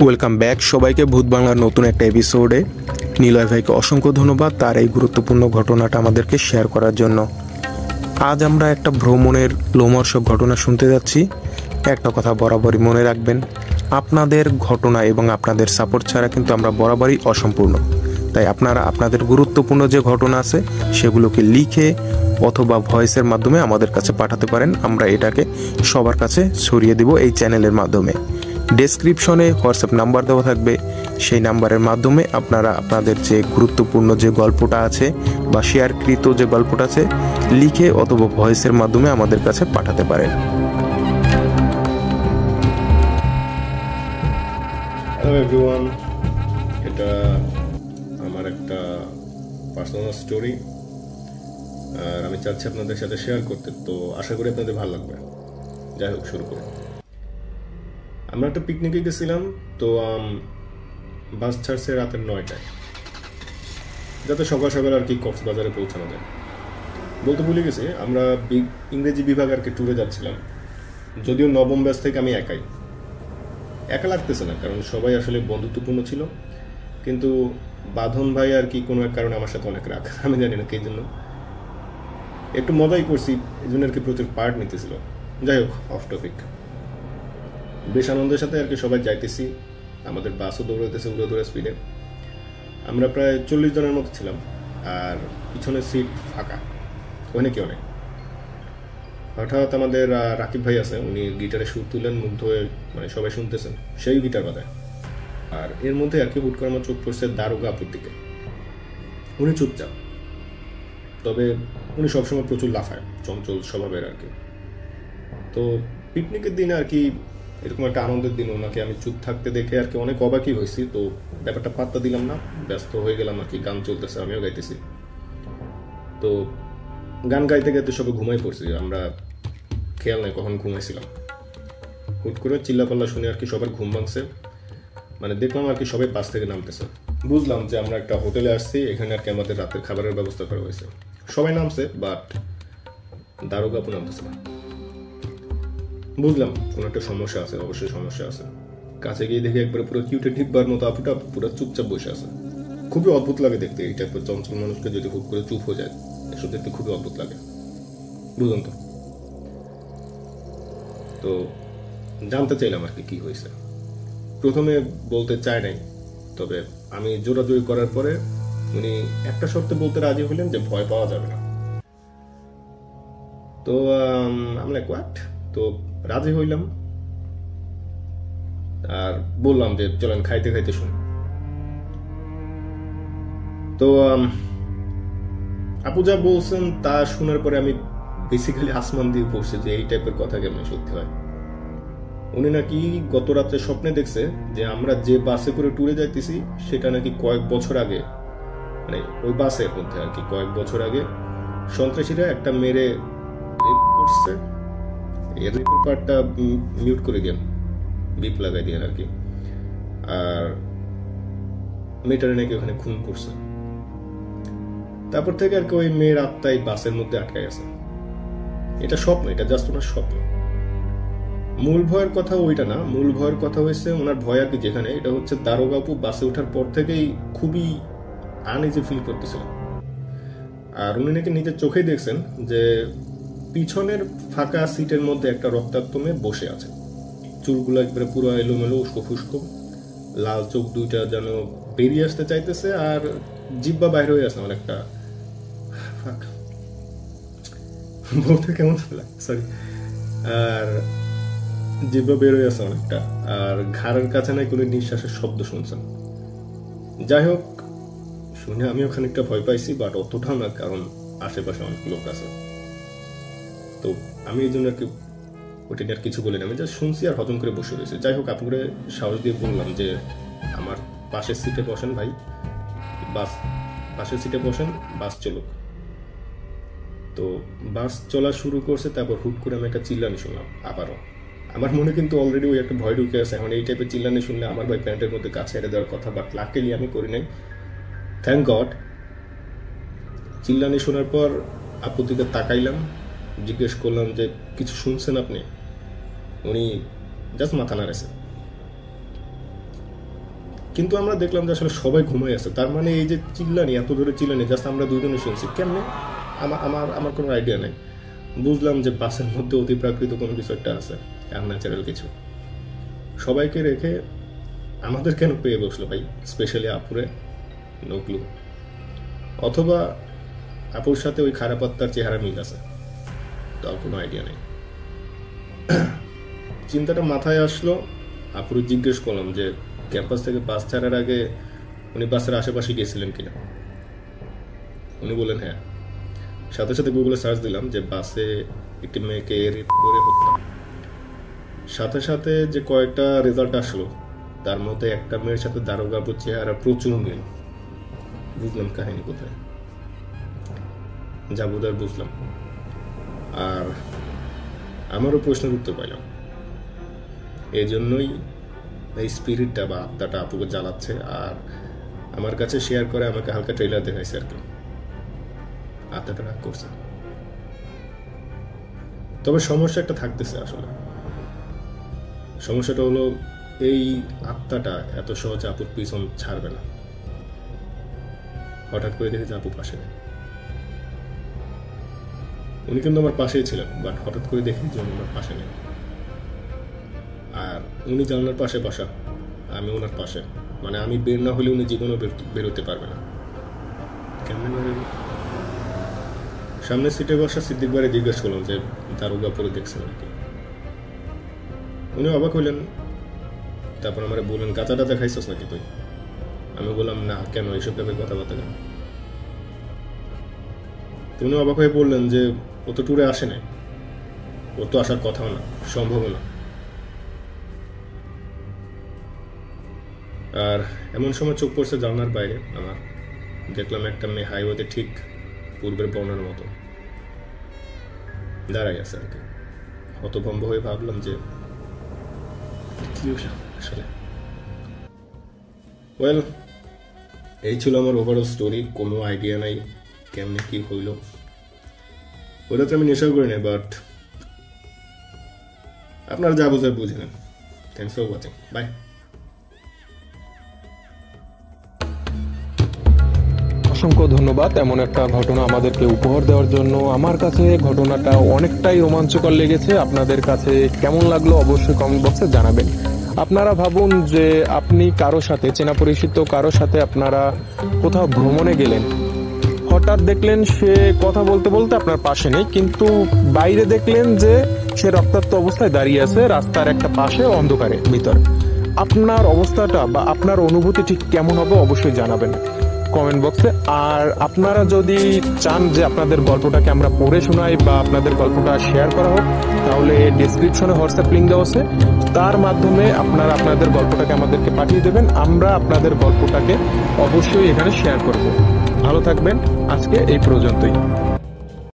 Welcome back সবাইকে ভূত বাংলার নতুন একটা এপিসোডে। নিলয় ভাইকে অসংখ্য ধন্যবাদ তার এই গুরুত্বপূর্ণ ঘটনাটা আমাদেরকে শেয়ার করার জন্য। আজ আমরা একটা ভ্রমণের লোমহর্ষক ঘটনা শুনতে যাচ্ছি। একটা কথা বরাবরই মনে রাখবেন, আপনাদের ঘটনা এবং আপনাদের সাপোর্ট ছাড়া কিন্তু আমরা বরাবরই অসম্পূর্ণ। তাই আপনারা আপনাদের গুরুত্বপূর্ণ যে ঘটনা আছে সেগুলোকে লিখে অথবা ভয়েসের মাধ্যমে আমাদের কাছে পাঠাতে পারেন। আমরা এটাকে সবার কাছে ছড়িয়ে দিব এই চ্যানেলের মাধ্যমে। ডেসক্রিপশনে হোয়াটসঅ্যাপ নাম্বার দেওয়া থাকবে, সেই নাম্বারের মাধ্যমে আপনারা আপনাদের যে গুরুত্বপূর্ণ যে গল্পটা আছে বা শেয়ারকৃত যে গল্পটা আছে লিখে অথবা ভয়েসের মাধ্যমে আমাদের কাছে পাঠাতে পারেন। হ্যালো এভরিওয়ান, এটা আমার একটা পার্সোনাল স্টোরি আর আমি চাচ্ছি আপনাদের সাথে শেয়ার করতে, তো আশা করি আপনাদের ভালো লাগবে। যাই হোক, শুরু করি। আমরা একটা পিকনিকে গেছিলাম, তো বাস ছাড়ছে রাতের 9টায়, যাতে সকাল সকাল আর কি কক্সবাজারে পৌঁছানো যায়। বলতে ভুলে গেছি, আমরা ইংরেজি বিভাগ আর কি ট্যুরে যাচ্ছিলাম। যদিও নবম ব্যাচ থেকে আমি একা লাগতেছে না, কারণ সবাই আসলে বন্ধুত্বপূর্ণ ছিল, কিন্তু বাঁধন ভাই আর কি কোনো এক কারণে আমার সাথে অনেক রাগ, আমি জানি না কে জন্য। একটু মজাই করছি, এই জন্য আর কি প্রচুর পার্ট নিতেছিল। যাই হোক, অফ টপিক। বেশ আনন্দের সাথে আর কি সবাই যাইতেছি, আমাদের বাসও দৌড়াইতেছে উড়ে দৌড়ে স্পিডে। আমরা প্রায় 40 জনের মতো ছিলাম, আর পিছনের সিট ফাঁকা, ওখানে কেউ নেই। হঠাৎ আমাদের রাকিব ভাই আছে, উনি গিটারে সুর তুলেন, মুগ্ধ হয়ে মানে সবাই শুনতেছেন, সেই গিটার বাজায়। আর এর মধ্যে আর কি হুট করে আমার চোখ পড়ছে দারোগা আপুর দিকে। উনি চুপচাপ, তবে উনি সবসময় প্রচুর লাফায়, চঞ্চল স্বভাবের আর কি। তো পিকনিকের দিনে আর কি এরকম একটা আনন্দের দিন ওনাকে আমি চুপ থাকতে দেখে আর কি অনেক অবাকই হয়েছি। তো ব্যাপারটা পাত্তা দিলাম না, ব্যস্ত হয়ে গেলাম আর কি। গান চলতেছে, আমিও গাইতেছি। তো গান গাইতে গাইতে সবাই ঘুমাই পড়ছি, আমরা খেয়াল নাই কখন ঘুমাইছিলাম। হুট করে চিল্লাপাল্লা শুনে আর কি সবার ঘুম ভাঙছে, মানে দেখলাম আর কি সবাই বাস থেকে নামতেছে। বুঝলাম যে আমরা একটা হোটেলে আসছি, এখানে আর কি আমাদের রাতের খাবারের ব্যবস্থা করা হয়েছে। সবাই নামছে, বাট দারোগা আপু নামতেছে না। বুঝলাম কোনো একটা সমস্যা আছে, অবশ্যই সমস্যা আছে। কাছে গিয়ে দেখি একবারে পুরো কিউটে ঢিকবার মতো আপুটা পুরো চুপচাপ বসে আছে। খুবই অদ্ভুত লাগে দেখতে, এই টাইপের চঞ্চল মানুষকে যদি হুট করে চুপ হয়ে যায়, এসব দেখতে খুবই অদ্ভুত লাগে, বুঝুন তো। তো জানতে চাইলাম আর কি হয়েছে। প্রথমে বলতে চায় নাই, তবে আমি জোরাজোরি করার পরে উনি একটা শর্তে বলতে রাজি হলেন যে ভয় পাওয়া যাবে না। তো আমরা কোয়াট, তো রাজি হইলাম আর বললাম যে চলেন খাইতে খাইতে শুনি। তো আপু যা বলছেন তা শোনার পরে আমি বেসিক্যালি আসমান দিয়ে পড়ছি যে এই টাইপের কথা কেমন সত্যি হয়। উনি নাকি গত রাত্রে স্বপ্নে দেখছে যে আমরা যে বাসে করে ট্যুরে যাইতেছি সেটা নাকি কয়েক বছর আগে, মানে ওই বাসের মধ্যে আর কি কয়েক বছর আগে সন্ত্রাসীরা একটা মেরে রেপ করছে। এর রেপের পার্টটা মিউট করে দেন, বিপ লাগাই দিয়ে আর কি। আর মেয়েটারে নাকি ওখানে খুন করছে। তারপর থেকে আর কি ওই মেয়ের আত্মাই বাসের মধ্যে আটকে গেছে। এটা স্বপ্ন, এটা জাস্ট ওনার স্বপ্ন। মূল ভয়ের কথা ওইটা না, মূল ভয়ের কথা হয়েছে ওনার ভয় আর কি যেখানে, এটা হচ্ছে দারোগা আপু বাসে ওঠার পর থেকেই খুবই আনইজি ফিল করতেছিল। আর উনি নাকি নিজের চোখেই দেখছেন যে পিছনের ফাঁকা সিটের মধ্যে একটা রক্তাক্ত মেয়ে বসে আছে। চুলগুলো একবারে পুরো এলোমেলো, উস্কো ফুস্কো, লাল চোখ দুইটা যেন বেরিয়ে আসতে চাইতেছে, আর জিব্বা বাইরে হয়ে আছে অনেকটা। বলতে কেমন সরি, আর জিব্বা বের হয়ে আছে অনেকটা, আর ঘাড়ের কাছে নাই কোনো নিঃশ্বাসের শব্দ শুনছেন। যাই হোক, শুনে আমিও খানিকটা ভয় পাইছি, বাট অতটাও না, কারণ আশেপাশে অনেক লোক আছে। তো আমি এই জন্য আর কি ওটা নিয়ে আর কিছু বলি না, আমি জাস্ট শুনছি আর হজম করে বসে রয়েছি। যাই হোক, আপুরে সাহস দিয়ে বললাম যে আমার পাশের সিটে বসেন ভাই, পাশের সিটে বসেন, বাস চলুক। তো বাস চলা শুরু করছে, তারপর হুট করে আমি একটা চিল্লানি শুনলাম আবারও। আমার মনে কিন্তু অলরেডি ওই একটা ভয় ঢুকে আছে। এখন এই টাইপের চিল্লানি শুনলে আমার ভাই প্যান্টের মধ্যে কাছে এড়ে দেওয়ার কথা, বাট লাকিলি আমি করি নাই, থ্যাংক গড। চিল্লানি শোনার পর আপুর দিকে তাকাইলাম, জিজ্ঞেস করলাম যে কিছু শুনছেন আপনি? উনি জাস্ট মাথা নাড়েছে। কিন্তু আমরা দেখলাম যে আসলে সবাই ঘুমাই আছে। তার মানে এই যে চিল্লানি, এত ধরে চিল্লানি জাস্ট আমরা দুজনে শুনছি কেমনে, আমার কোনো আইডিয়া নেই। বুঝলাম যে বাসের মধ্যে অতি প্রাকৃত কোনো কিছু একটা আছে, আনন্যাচারাল কিছু। সবাইকে রেখে আমাদের কেন পেয়ে বসলো ভাই, স্পেশালি আপুরে, নকলু। অথবা আপুর সাথে ওই খারাপ আত্মার চেহারা মিল আছে, তাও কোনো আইডিয়া নেই। চিন্তাটা মাথায় আসলো, আপুরে জিজ্ঞেস করলাম যে ক্যাম্পাস থেকে বাস ছাড়ার আগে উনি বাসের আশেপাশে গেছিলেন কিনা। উনি বললেন হ্যাঁ। সাথে সাথে গুগলে সার্চ দিলাম যে বাসে একটি মেয়েকে রেপ করে হত্যা। সাথে সাথে যে কয়েকটা রেজাল্ট আসলো, তার মধ্যে একটা মেয়ের সাথে দারোগাপুর চেহারা প্রচুর মিল। বুঝলাম কাহিনী কোথায়, যা বোঝার বুঝলাম। আর আমারও প্রশ্নের উত্তর পাইলাম। এই জন্যই এই স্পিরিটটা বা আত্মাটা আপুকে জ্বালাচ্ছে, আর আমার কাছে শেয়ার করে আমাকে হালকা ট্রেলার দেখাইছে আর কি। আত্মাটা রাগ করছে। তবে সমস্যা একটা থাকতেছে আসলে। সমস্যাটা হলো এই আত্মাটা এত সহজে আপুর পিছন ছাড়বে না। হঠাৎ করে দেখেছে আপু পাশে নেই। উনি কিন্তু আমার পাশেই ছিলেন, বাট হঠাৎ করে দেখি যে উনি আমার পাশে নেই। আর উনি জানলার পাশে বসা, আমি ওনার পাশে, মানে আমি বের না হলে উনি জীবনেও বেরোতে পারবে না। কেমন বেরোবে? সামনে সিটে বসা সিদ্দিক ভাইরে জিজ্ঞেস করলাম যে দারোগা পরে দেখছেন নাকি। উনি অবাক হইলেন। তারপর আমার বললেন কাঁচা টাচা খাইছস নাকি তুই? আমি বললাম না, কেন, এইসব টাইপের কথাবার্তা কেন? উনি অবাক হয়ে বললেন যে ও তো ট্যুরে আসে নাই, ও তো আসার কথাও না, সম্ভব না। আর এমন সময় চোখ পড়ছে জানলার বাইরে আমার, দেখলাম একটা মেয়ে হাইওয়েতে ঠিক পূর্বের বর্ণার মতো দাঁড়াই আছে আর কি। হতভম্ব হয়ে ভাবলাম যে কি আসলে। ওয়েল, এই ছিল আমার ওভারঅল স্টোরি। কোনো আইডিয়া নাই কেমনে কি হইল, ওটা তো আমি নেশাও করি নাই, বাট আপনারা যা বোঝার বুঝে নেন। Thanks for watching, bye. অসংখ্য ধন্যবাদ এমন একটা ঘটনা আমাদেরকে উপহার দেওয়ার জন্য। আমার কাছে ঘটনাটা অনেকটাই রোমাঞ্চকর লেগেছে। আপনাদের কাছে কেমন লাগলো অবশ্যই কমেন্ট বক্সে জানাবেন। আপনারা ভাবুন যে আপনি কারো সাথে, চেনা পরিচিত কারো সাথে আপনারা কোথাও ভ্রমণে গেলেন, হঠাৎ দেখলেন সে কথা বলতে বলতে আপনার পাশে নেই, কিন্তু বাইরে দেখলেন যে সে রক্তাক্ত অবস্থায় দাঁড়িয়ে আছে রাস্তার একটা পাশে অন্ধকারে ভিতরে। আপনার অবস্থাটা বা আপনার অনুভূতি ঠিক কেমন হবে অবশ্যই জানাবেন কমেন্ট বক্সে। আর আপনারা যদি চান যে আপনাদের গল্পটাকে আমরা পড়ে শোনাই বা আপনাদের গল্পটা শেয়ার করা হোক, তাহলে ডেসক্রিপশনে হোয়াটসঅ্যাপ লিঙ্ক দেওয়া আছে, তার মাধ্যমে আপনারা আপনাদের গল্পটাকে আমাদেরকে পাঠিয়ে দেবেন। আমরা আপনাদের গল্পটাকে অবশ্যই এখানে শেয়ার করব। ভালো থাকবেন, আজকে এই পর্যন্তই।